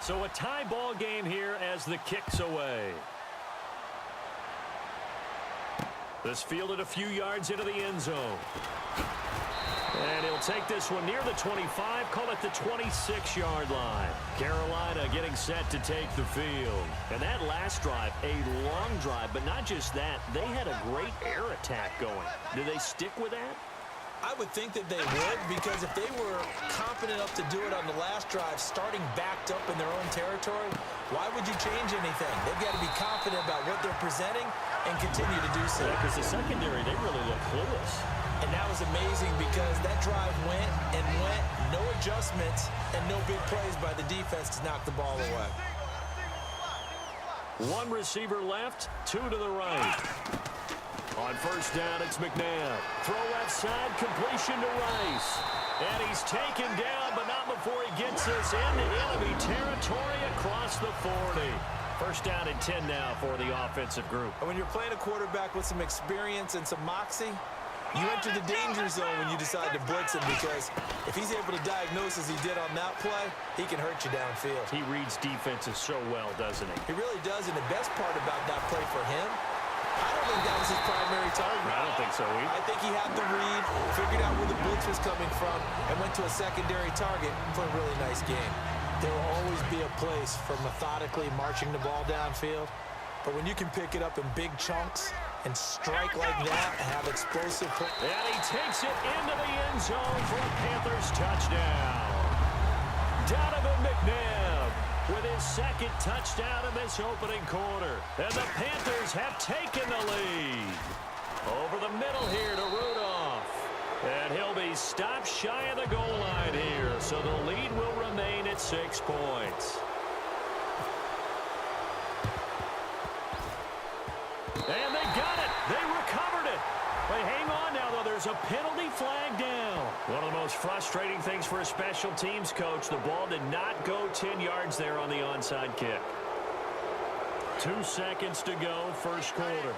So a tie ball game here as the kick's away. This fielded a few yards into the end zone. And he'll take this one near the 25, call it the 26-yard line. Carolina getting set to take the field. And that last drive, a long drive, but not just that, they had a great air attack going. Do they stick with that? I would think that they would, because if they were confident enough to do it on the last drive, starting backed up in their own territory, why would you change anything? They've got to be confident about what they're presenting and continue to do so. Because the secondary, they really look clueless. And that was amazing because that drive went and went, no adjustments, and no big plays by the defense to knock the ball away. One receiver left, two to the right. On first down, it's McNabb. Throw left side, completion to Rice. And he's taken down, but not before he gets us into enemy territory across the 40. First down and 10 now for the offensive group. And when you're playing a quarterback with some experience and some moxie, you enter the danger zone when you decide to blitz him, because if he's able to diagnose as he did on that play, he can hurt you downfield. He reads defenses so well, doesn't he? He really does, and the best part about that play for him, I don't think that was his primary target. I don't think so either. I think he had the read, figured out where the blitz was coming from, and went to a secondary target for a really nice game. There will always be a place for methodically marching the ball downfield, but when you can pick it up in big chunks and strike like that and have explosive play. And he takes it into the end zone for a Panthers touchdown. Donovan McNabb with his second touchdown in this opening quarter. And the Panthers have taken the lead. Over the middle here to Rudolph. And he'll be stopped shy of the goal line here. So the lead will remain at 6 points. And they got it. They recovered it. But hang on now, though. There's a penalty flag down. One of the most frustrating things for a special teams coach, the ball did not go 10 yards there on the onside kick. 2 seconds to go, first quarter.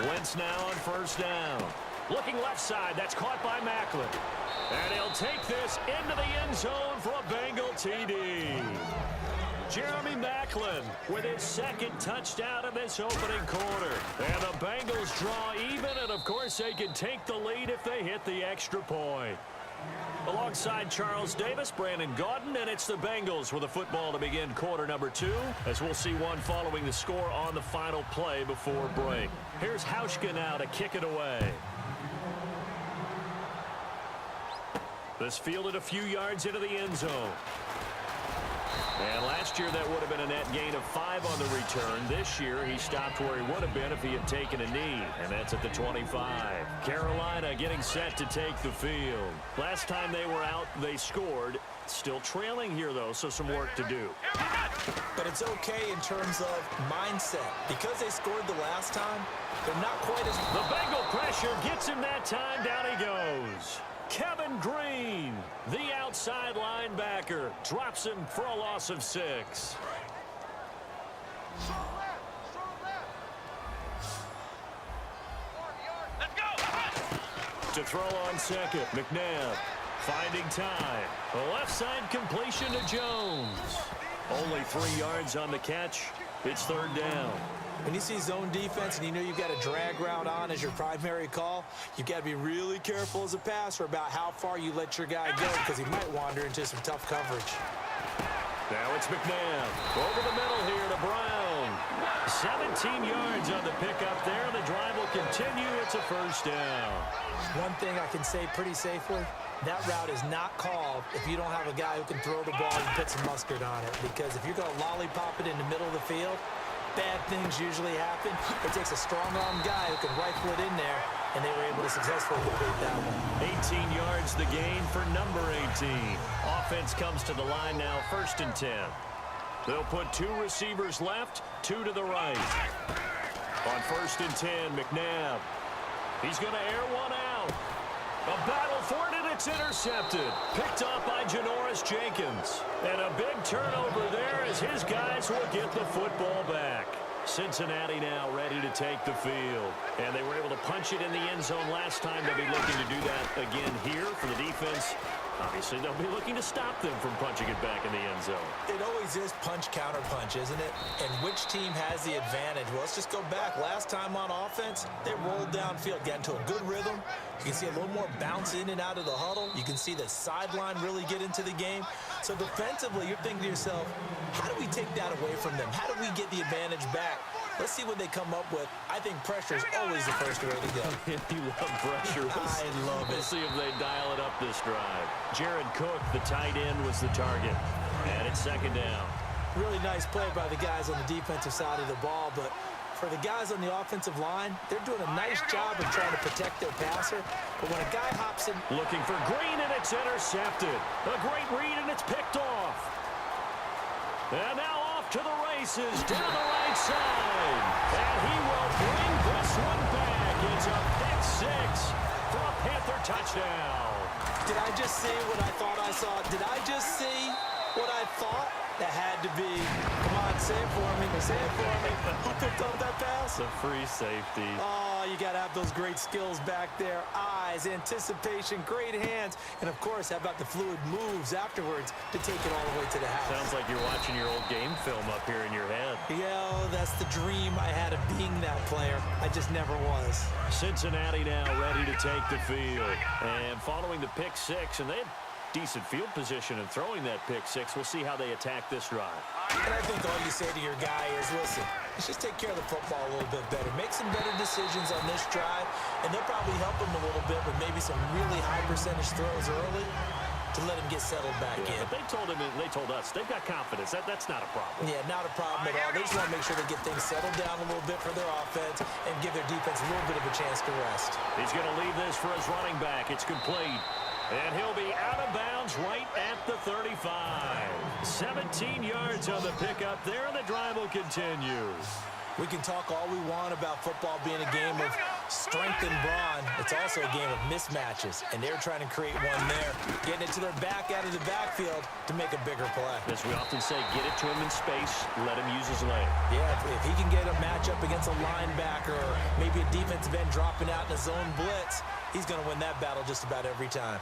Wentz now on first down. Looking left side. That's caught by Macklin. And he'll take this into the end zone for a Bengal TD. Jeremy Macklin with his second touchdown in this opening quarter. And the Bengals draw even, and of course they can take the lead if they hit the extra point. Alongside Charles Davis, Brandon Gaudin, and it's the Bengals with the football to begin quarter number 2, as we'll see one following the score on the final play before break. Here's Hauschka now to kick it away. This fielded a few yards into the end zone. And last year that would have been a net gain of 5 on the return. This year he stopped where he would have been if he had taken a knee. And that's at the 25. Carolina getting set to take the field. Last time they were out, they scored. Still trailing here, though, so some work to do. But it's okay in terms of mindset. Because they scored the last time, they're not quite as... The Bengal pressure gets him that time. Down he goes. Kevin Green, the outside linebacker, drops him for a loss of 6. Let's go! To throw on second, McNabb finding time. A left side completion to Jones. Only 3 yards on the catch. It's third down. When you see zone defense and you know you've got a drag route on as your primary call, you've got to be really careful as a passer about how far you let your guy go, because he might wander into some tough coverage. Now it's McNabb. Over the middle here to Brown. 17 yards on the pickup there. The drive will continue. It's a first down. One thing I can say pretty safely, that route is not called if you don't have a guy who can throw the ball and put some mustard on it, because if you're going to lollipop it in the middle of the field, bad things usually happen. It takes a strong-arm guy who can rifle it in there, and they were able to successfully complete that one. 18 yards the gain for number 18. Offense comes to the line now, first and 10. They'll put 2 receivers left, 2 to the right. On first and 10, McNabb. He's going to air one out. A battle for it, and it's intercepted. Picked off by Janoris Jenkins. And a big turnover there as his guys will get the football back. Cincinnati now ready to take the field. And they were able to punch it in the end zone last time. They'll be looking to do that again here for the defense. Obviously, they'll be looking to stop them from punching it back in the end zone. It always is punch-counter-punch, isn't it? And which team has the advantage? Well, let's just go back. Last time on offense, they rolled downfield, got into a good rhythm. You can see a little more bounce in and out of the huddle. You can see the sideline really get into the game. So defensively, you're thinking to yourself, how do we take that away from them? How do we get the advantage back? Let's see what they come up with. I think pressure is always the first way to go. You love pressure. I love it. We'll see if they dial it up this drive. Jared Cook, the tight end, was the target. And it's second down. Really nice play by the guys on the defensive side of the ball, but for the guys on the offensive line, they're doing a nice job of trying to protect their passer. But when a guy hops in... Looking for Green, and it's intercepted. A great read, and it's picked off. And now off to the races, down the right side. And he will bring this one back. It's a pick six for a Panther touchdown. Did I just see what I thought I saw? Did I just see what I thought? That had to be. Come on, say it for me. Say it for me. Who picked up that pass? The free safety. Oh, you got to have those great skills back there. Eyes, anticipation, great hands. And, of course, how about the fluid moves afterwards to take it all the way to the house? Sounds like you're watching your old game film up here in your head. Yeah, that's the dream I had of being that player. I just never was. Cincinnati now ready to take the field. And following the pick six, and they had decent field position and throwing that pick six. We'll see how they attack this drive. And I think all you say to your guy is, listen, let's just take care of the football a little bit better. Make some better decisions on this drive, and they'll probably help him a little bit with maybe some really high percentage throws early to let him get settled back in. But they told us they've got confidence. That's not a problem. Yeah, not a problem at all. They just want to make sure they get things settled down a little bit for their offense and give their defense a little bit of a chance to rest. He's going to leave this for his running back. It's complete. And he'll be out of bounds right at the 35. 17 yards on the pickup there, and the drive will continue. We can talk all we want about football being a game of strength and brawn. It's also a game of mismatches, and they're trying to create one there, getting it to their back out of the backfield to make a bigger play. As we often say, get it to him in space, let him use his leg. Yeah, if he can get a matchup against a linebacker or maybe a defensive end dropping out in a zone blitz, he's going to win that battle just about every time.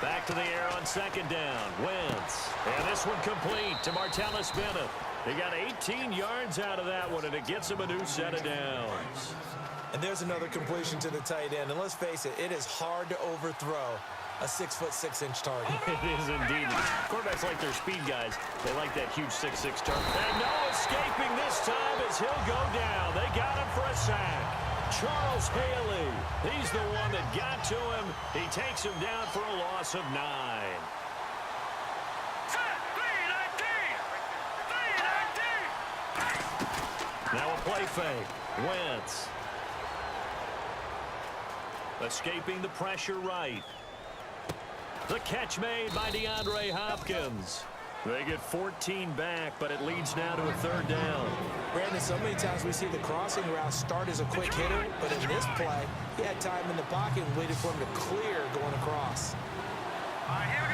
Back to the air on second down. Wentz. And this one complete to Martellus Bennett. He got 18 yards out of that one, and it gets him a new set of downs. And there's another completion to the tight end. And let's face it, it is hard to overthrow a 6'6" target. It is indeed. Quarterbacks like their speed guys. They like that huge 6'6" target. And no escaping this time as he'll go down. They got him for a sack. Charles Haley, he's the one that got to him. He takes him down for a loss of 9. Now a play fake. Wentz. Escaping the pressure right. The catch made by DeAndre Hopkins. They get 14 back, but it leads now to a third down. Brandon, so many times we see the crossing route start as a quick hitter, but in this play, he had time in the pocket and waited for him to clear going across. All right, here we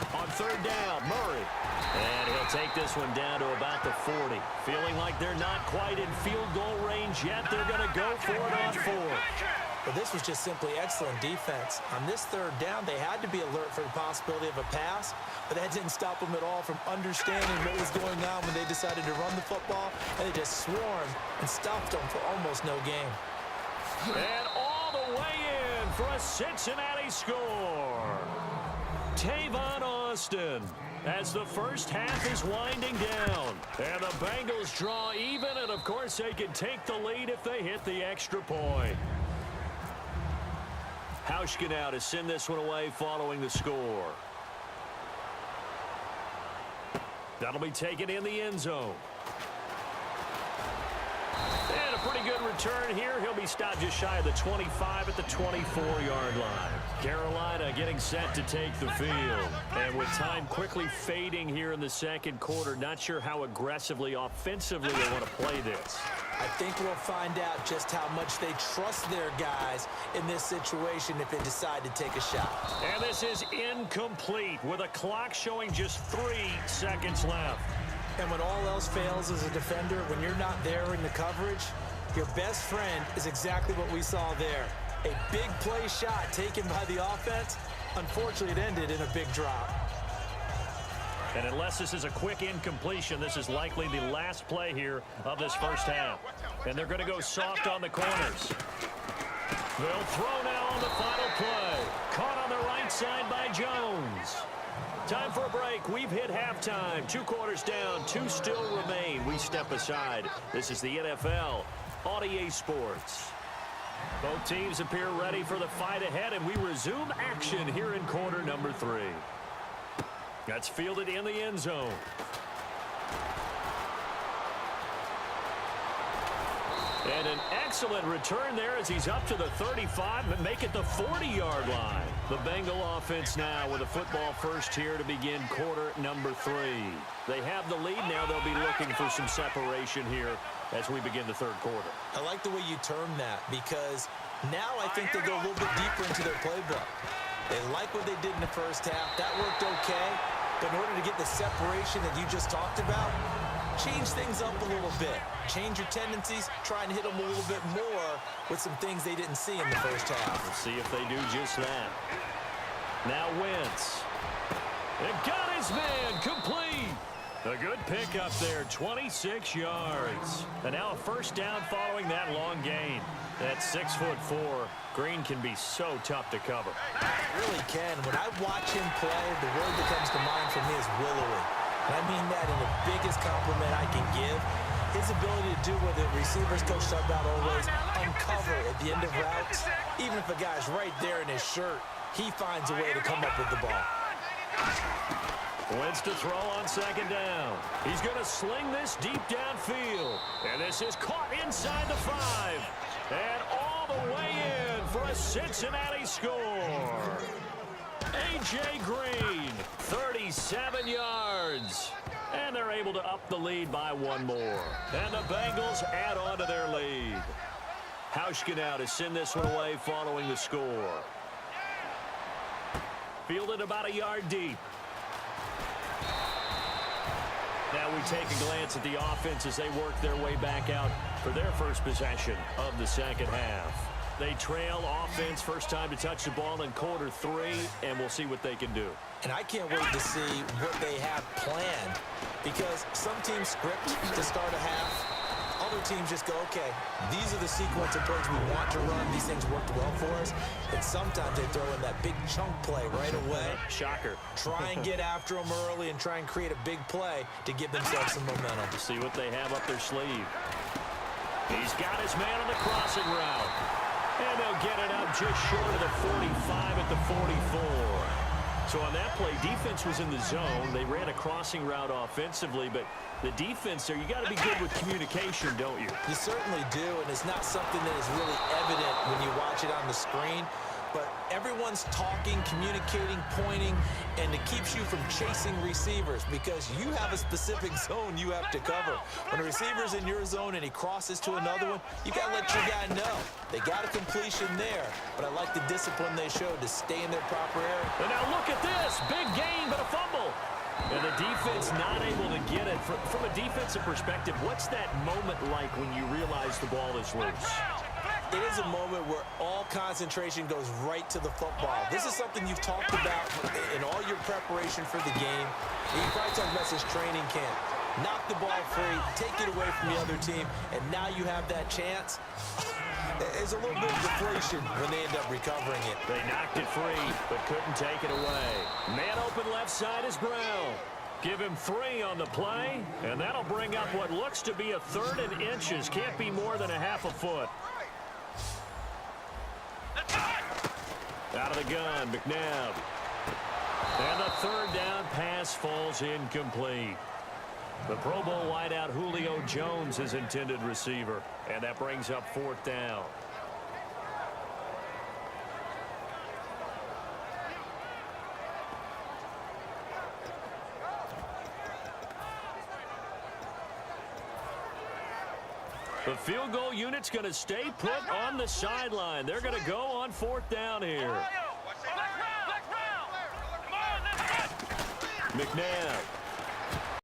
go. On third down, Murray. And he'll take this one down to about the 40. Feeling like they're not quite in field goal range yet, they're going to go for it on fourth. But this was just simply excellent defense. On this third down, they had to be alert for the possibility of a pass, but that didn't stop them at all from understanding what was going on when they decided to run the football, and they just swarmed and stopped them for almost no gain. And all the way in for a Cincinnati score. Tavon Austin as the first half is winding down. And the Bengals draw even, and of course they can take the lead if they hit the extra point. Hauschka now to send this one away following the score. That'll be taken in the end zone. And a pretty good return here. He'll be stopped just shy of the 25 at the 24-yard line. Carolina getting set to take the field. And with time quickly fading here in the second quarter, not sure how aggressively, offensively they want to play this. I think we'll find out just how much they trust their guys in this situation if they decide to take a shot. And this is incomplete with a clock showing just 3 seconds left. And when all else fails as a defender, when you're not there in the coverage, your best friend is exactly what we saw there. A big play shot taken by the offense. Unfortunately, it ended in a big drop. And unless this is a quick incompletion, this is likely the last play here of this first half. And they're going to go soft on the corners. They'll throw now on the final play. Caught on the right side by Jones. Time for a break. We've hit halftime. 2 quarters down. 2 still remain. We step aside. This is the NFL on EA Sports. Both teams appear ready for the fight ahead, and we resume action here in quarter number 3. That's fielded in the end zone. And an excellent return there as he's up to the 35 and make it the 40-yard line. The Bengal offense now with a football first here to begin quarter number 3. They have the lead now. They'll be looking for some separation here as we begin the third quarter. I like the way you term that because now I think they go a little bit deeper into their playbook. They like what they did in the first half. That worked okay. But in order to get the separation that you just talked about, change things up a little bit. Change your tendencies. Try and hit them a little bit more with some things they didn't see in the first half. Let's see if they do just that. Now Wentz. And got his man complete. A good pickup there, 26 yards. And now a first down following that long gain. At 6'4", Green can be so tough to cover. It really can. When I watch him play, the word that comes to mind for me is willowy. And I mean that in the biggest compliment I can give. His ability to do what the receivers coach talked about always, uncover at the end of routes. Even if a guy's right there in his shirt, he finds a way to come up with the ball. Wentz to throw on second down. He's going to sling this deep downfield. And this is caught inside the 5. And all the way in for a Cincinnati score. A.J. Green, 37 yards. And they're able to up the lead by 1 more. And the Bengals add on to their lead. Hauschka now to send this one away following the score. Fielded about a yard deep. Now we take a glance at the offense as they work their way back out for their first possession of the second half. They trail offense, first time to touch the ball in quarter 3, and we'll see what they can do. And I can't wait to see what they have planned because some teams script to start a half. Other teams just go, okay, these are the sequence of plays we want to run. These things worked well for us. And sometimes they throw in that big chunk play right away. Shocker. Try and get after them early and try and create a big play to give themselves some momentum. See what they have up their sleeve. He's got his man on the crossing route. And they'll get it up just short of the 45 at the 44. So on that play, defense was in the zone. They ran a crossing route offensively, but the defense there, you got to be good with communication, don't you? You certainly do, and it's not something that is really evident when you watch it on the screen. But everyone's talking, communicating, pointing, and it keeps you from chasing receivers because you have a specific zone you have to cover. When a receiver's in your zone and he crosses to another one, you got to let your guy know. They got a completion there, but I like the discipline they showed to stay in their proper area. And now look at this. Big gain, but a fumble. And the defense not able to get it. From a defensive perspective, what's that moment like when you realize the ball is loose? It is a moment where all concentration goes right to the football. This is something you've talked about in all your preparation for the game. You probably talked about this training camp. Knock the ball free, take it away from the other team, and now you have that chance. There's a little bit of deflation when they end up recovering it. They knocked it free, but couldn't take it away. Man open left side is Brown. Give him 3 on the play, and that'll bring up what looks to be a 3rd and inches. Can't be more than a half a foot. Out of the gun, McNabb. And the 3rd down pass falls incomplete. The Pro Bowl wideout Julio Jones is intended receiver, and that brings up 4th down. The field goal unit's going to stay put on the sideline. They're going to go on 4th down here. McNabb.